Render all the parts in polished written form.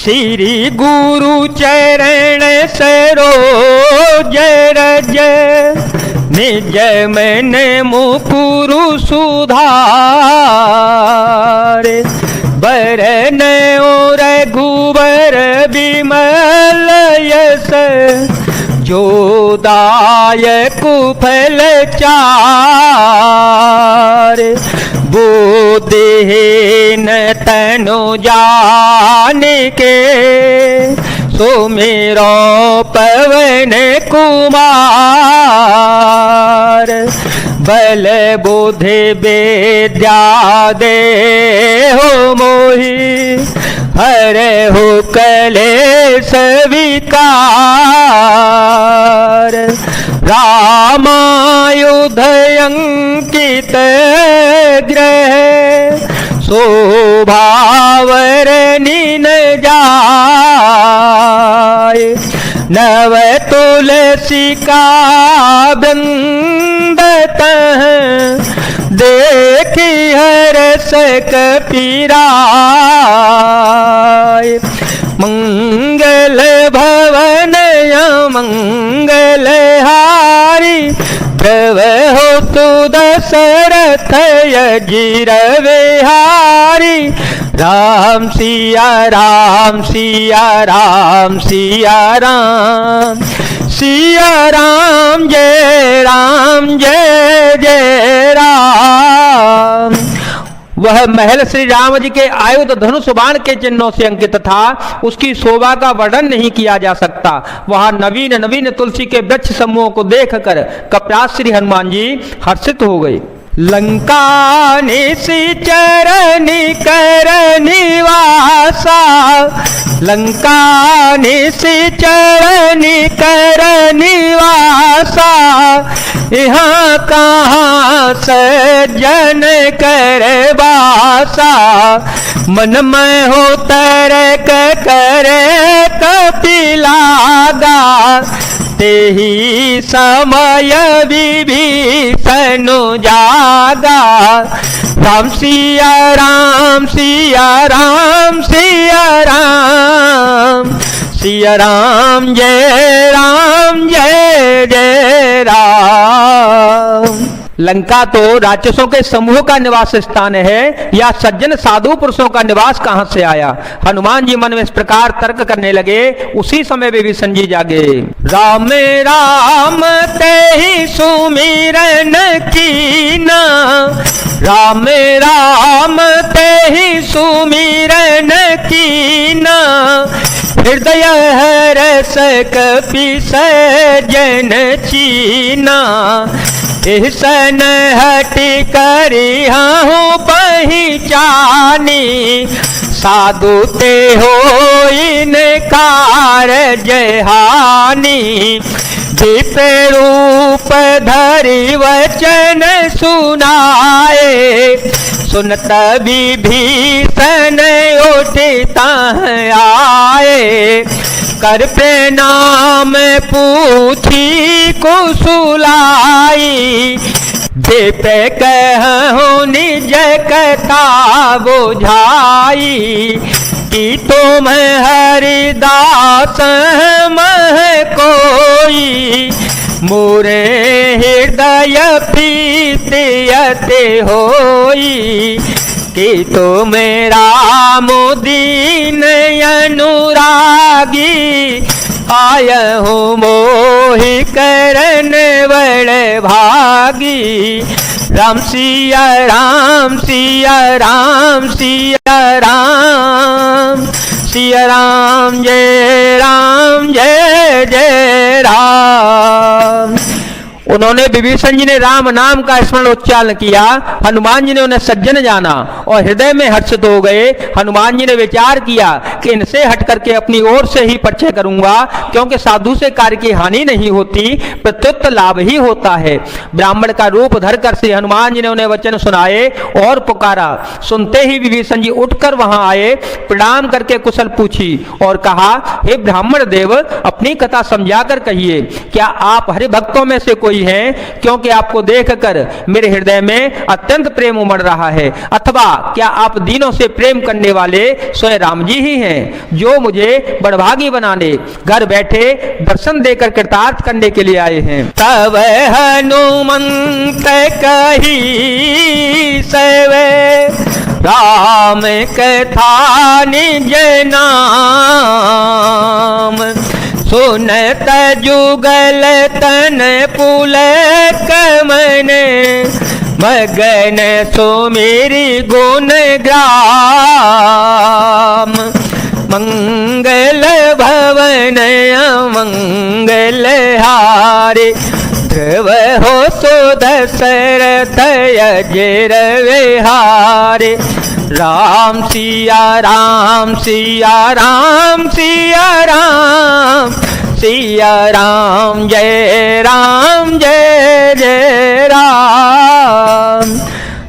श्री गुरु चरण सरोज रज निज मन मुकुरु सुधार बरन और रघुबर विमल यस जोदायक फल चार बुद्धिहीन तनु जानिके सुमिरो पवन कुमार बल बुद्धि विद्या देहो मोहि हरे हो कलेश विकार रामायुध अंकित ग्रह शोभावर नीन जाय नव तुलसी का बृंद देखी हर्ष कपीराय मंगल भवन मंगल हारी प्रभो तु दशरथ अजीर विहारी राम सिया राम सिया राम सिया राम सिया राम जय जय राम। वह महल श्री राम जी के आयुध धनुष बाण के चिन्हों से अंकित था। उसकी शोभा का वर्णन नहीं किया जा सकता। वहां नवीन नवीन तुलसी के वृक्ष समूहों को देखकर कपिराज श्री हनुमान जी हर्षित हो गए। लंका निश्चर निकर निवासा लंका निश्चर निकर निवासा यहाँ कहाँ सज्जन कर बासा मन में हो तरक करे कपिलागा तेहि समय विभीषण जागा राम सिया राम सिया राम सिया राम सिया राम जय राम। लंका तो राक्षसों के समूह का निवास स्थान है, या सज्जन साधु पुरुषों का निवास कहां से आया। हनुमान जी मन में इस प्रकार तर्क करने लगे। उसी समय विभीषण जी जागे। राम राम तेहि सुमिरन कीना राम राम तेहि सुमिरन कीना हृदय हर्ष कपि सज्जन चीना सन हट करी हूँ पहचानी साधु ते हो इनकार जहानी दीप रूप धरि वचन सुनाए सुनत विभीषण उठता आए कर प्रणाम पूछी कुशुलाई दीप कहूँ निज कथा बुझाई कि तुम हरिदास मह कोई मोरे हृदय प्रीतियते होई कि तुम राम दीन अनुरागी आय हो मोहि करन बड़ भागी राम सिया राम सिया राम सिया राम सिया राम जय राम। उन्होंने विभीषण जी ने राम नाम का स्मरण उच्चारण किया। हनुमान जी ने उन्हें सज्जन जाना और हृदय में हर्षित हो गए। हनुमान जी ने विचार किया कि इनसे हट करके अपनी ओर से ही परिचय करूंगा, क्योंकि साधु से कार्य की हानि नहीं होती, प्रत्युत लाभ ही होता है। ब्राह्मण का रूप धरकर श्री हनुमान जी ने उन्हें वचन सुनाए और पुकारा। सुनते ही विभीषण जी उठकर वहां आए, प्रणाम करके कुशल पूछी और कहा, हे ब्राह्मण देव, अपनी कथा समझाकर कहिए, क्या आप हरि भक्तों में से कोई सोई हैं, क्योंकि आपको देखकर मेरे हृदय में अत्यंत प्रेम उमड़ रहा है। अथवा क्या आप दीनों से प्रेम करने वाले स्वयं राम जी ही हैं, जो मुझे बड़भागी बनाने घर बैठे दर्शन देकर कृतार्थ करने के लिए आए हैं। तब हनुमंत कही सवे राम कथा निज नाम, सुनत जुगल तन पुलक मन, मगन सुमेरी गुण ग्राम। मंगल भवन अमंगल हारे, ध्रुव हो सुदशरथ अजर विहारे। राम सिया राम सिया राम सिया राम, सिया राम जय जय राम।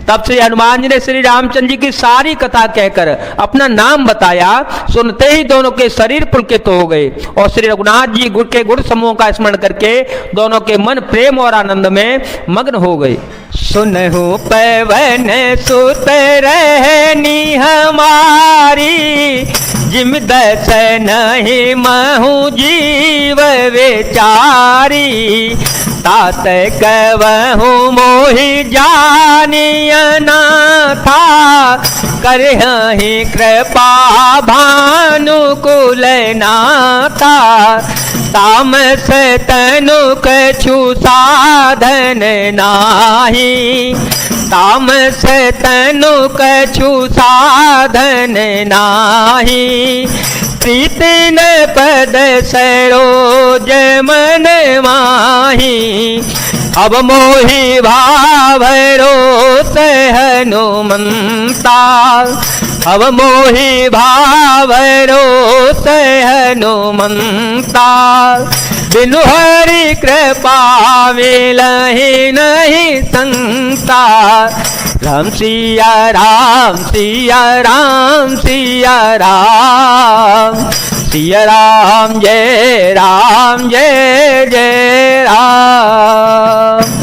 तब से हनुमान जी ने श्री रामचंद्र जी की सारी कथा कहकर अपना नाम बताया। सुनते ही दोनों के शरीर पुलकित हो गए और श्री रघुनाथ जी गुण के गुण समूह का स्मरण करके दोनों के मन प्रेम और आनंद में मग्न हो गए। सुनहु पवन सुत रहनी हमारी, जिम दस नहीं महु जीव विचारी। तात कवहु मोहि जानिय नाथा, करहि कृपा भानुकुल नाथा। तामस तनु कछु साधन नाही, तामस तनु कछु साधन नाही। प्रीति न पद सरोज मन माही, अब मोहि भावरो हनुमंता। अब मोहि भावरो हनुमंता, बिनु हरि कृपा मिलहि नहीं संता। राम सिया राम सिया राम सिया राम, सिया राम जय जय राम।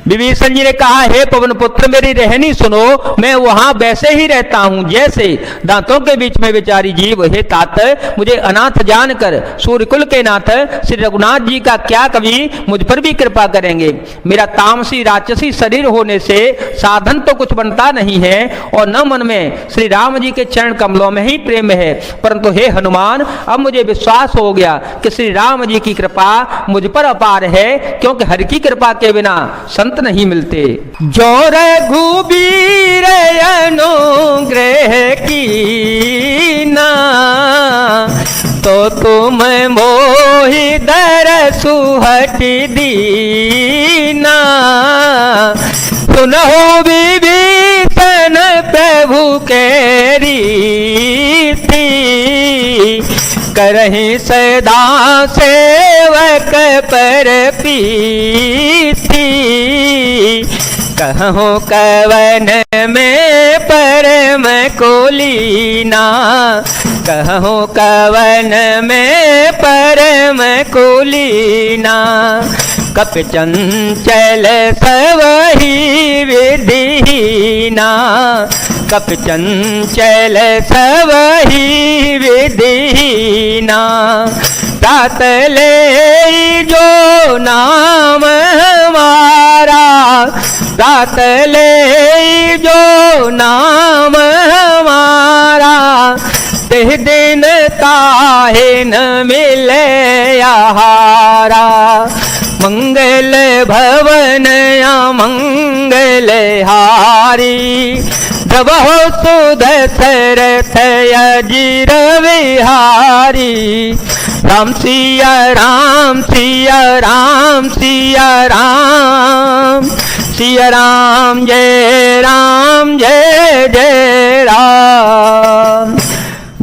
विभीषण जी ने कहा, हे पवन पुत्र मेरी रहनी सुनो, मैं वहां वैसे ही रहता हूं जैसे दांतों के बीच में बेचारी जीव। हे तात, मुझे अनाथ जानकर सूर्यकुल के नाथ श्री रघुनाथ जी का क्या कवि मुझ पर भी कृपा करेंगे। मेरा तामसी राक्षसी शरीर होने से साधन तो कुछ बनता नहीं है और न मन में श्री राम जी के चरण कमलों में ही प्रेम है, परंतु हे हनुमान, अब मुझे विश्वास हो गया कि श्री राम जी की कृपा मुझ पर अपार है, क्योंकि हरि की कृपा के बिना संत नहीं मिलते। जो रघुबीर अनुग्रह कीना, तो तुम मोहि दरसु हटि दीना। सुनहो विभीषण प्रभु के रीति, करहि सदा सेवक पर प्रीति। कहूँ कवन में परम को लीना, कहूँ कवन में परम को लीना। कप चंचल सबहि विधिहीना, कप चंचल सबहि विधिहीना। तात ले जो नाम हमारा, तात ले जो नाम हमारा। तिह दिन ताहे न मिले आहारा। मंगल भवन अमंगल हारी, जब हो सुदशरथ अजिर विहारी। राम सिया राम सिया राम सिया राम, सिया राम जय जय राम।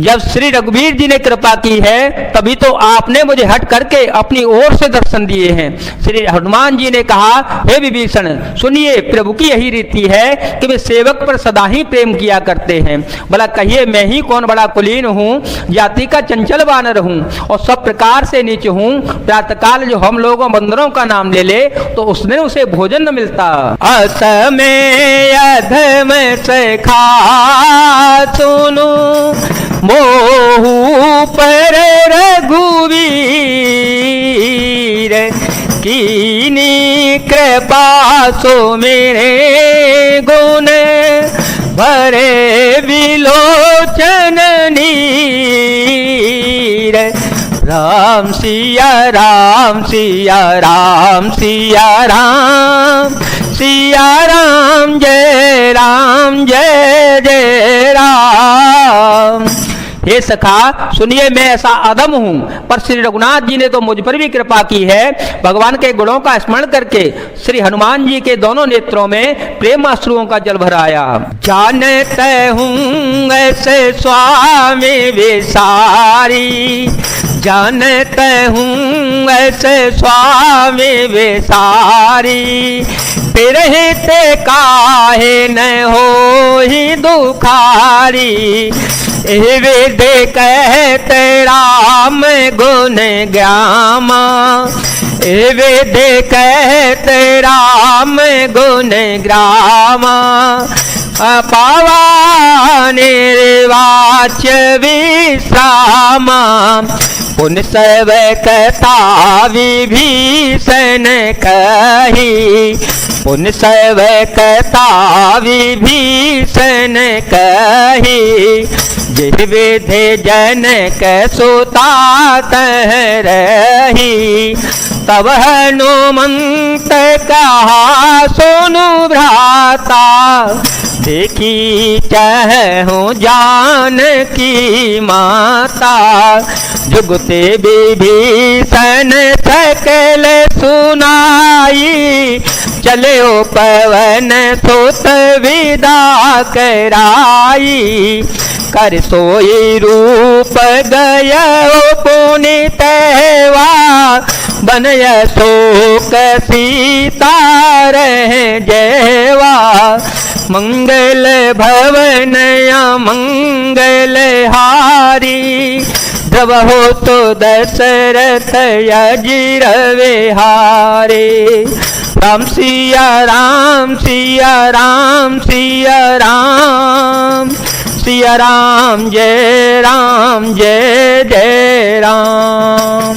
जब श्री रघुवीर जी ने कृपा की है तभी तो आपने मुझे हट करके अपनी ओर से दर्शन दिए हैं। श्री हनुमान जी ने कहा, हे विभीषण सुनिए, प्रभु की यही रीति है कि वे सेवक पर सदा ही प्रेम किया करते हैं। भला कहिए मैं ही कौन बड़ा कुलीन हूँ, जाति का चंचल वानर हूँ और सब प्रकार से नीच हूँ। प्रातःकाल जो हम लोगों बंदरों का नाम ले ले तो उसने उसे भोजन न मिलता। अस में अधम से खा सुनु मोहु पर रघुवीर कीनी कृपा सो मेरे गुण भरे विलोचन नीर। राम सिया राम सिया राम सिया राम सिया राम जय जय राम। हे सखा सुनिए, मैं ऐसा अधम हूं पर श्री रघुनाथ जी ने तो मुझ पर भी कृपा की है। भगवान के गुणों का स्मरण करके श्री हनुमान जी के दोनों नेत्रों में प्रेम अश्रुओं का जल भराया। जानते हूँ ऐसे स्वामी विसारी, जानते हूँ ऐसे स्वामी विसारी, फिर हित काहे न हो ही दुखारी। वेद कहते राम गुण ग्रामा, वेद कहते राम गुण ग्रामा। पावा निर्वाच्य विश्रामा, पुन सब कथा विभीषण कही, पुन सब कथा विभीषण कही। जिह विधि जनक सुता तह रही, तब हनुमंत कहा सुनु भ्राता। देखी चाहूं जानकी माता, जुगते विभीषण सकल सुनाई। चले ओ पवन सुत विदा कराई, कर सोई रूप गयो पुनितवा। बनय शोक सीता रह जयवा, मंगल भवन मंगल हारी। जब हो तो दशरथ अजिर विहारे। राम सिया राम सिया राम सिया राम, सिया राम जय जय राम।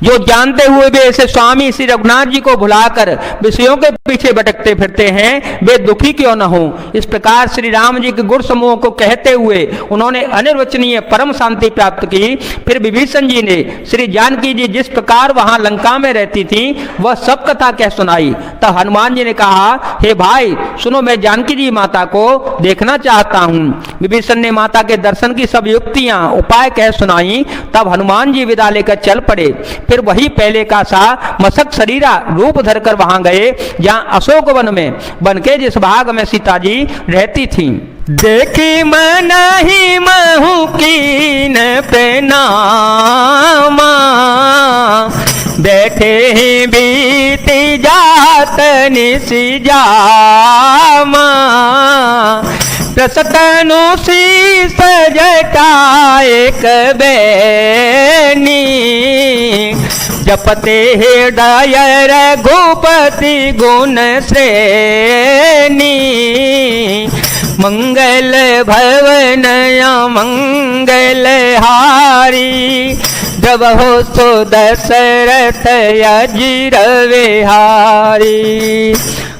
जो जानते हुए भी ऐसे स्वामी श्री रघुनाथ जी को भुलाकर विषयों के पीछे भटकते फिरते हैं, वे दुखी क्यों न हो। इस प्रकार श्री राम जी के गुण समूह को कहते हुए उन्होंने अनिर्वचनीय परम शांति प्राप्त की। फिर विभीषण जी ने श्री जानकी जी जिस प्रकार वहां लंका में रहती थी वह सब कथा कह सुनाई। तब हनुमान जी ने कहा, हे भाई सुनो, मैं जानकी जी माता को देखना चाहता हूँ। विभीषण ने माता के दर्शन की सब युक्तियां उपाय कह सुनाई। तब हनुमान जी विदा लेकर चल पड़े। फिर वही पहले का सा मसक शरीरा रूप धरकर वहां गए जहां अशोक वन में बनके जिस भाग में सीता जी रहती थी। देखी मन ही महु कीन प्रणामा, बैठे ही बीती जात निसी जामा। प्रसतनु शीस जटाए कबैनी, जपते हृदय रघुपति गुण श्रेणी। मंगल भवन मंगल हारी, जब हो तो दशरथ अजिर विहारी।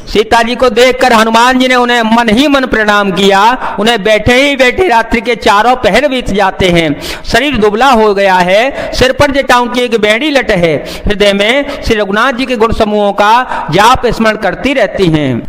सीता जी को देखकर हनुमान जी ने उन्हें मन ही मन प्रणाम किया। उन्हें बैठे ही बैठे रात्रि के चारों पहर बीत जाते हैं। शरीर दुबला हो गया है, सिर पर जटाओं की एक बेड़ी लट है। हृदय में श्री रघुनाथ जी के गुण समूहों का जाप स्मरण करती रहती हैं।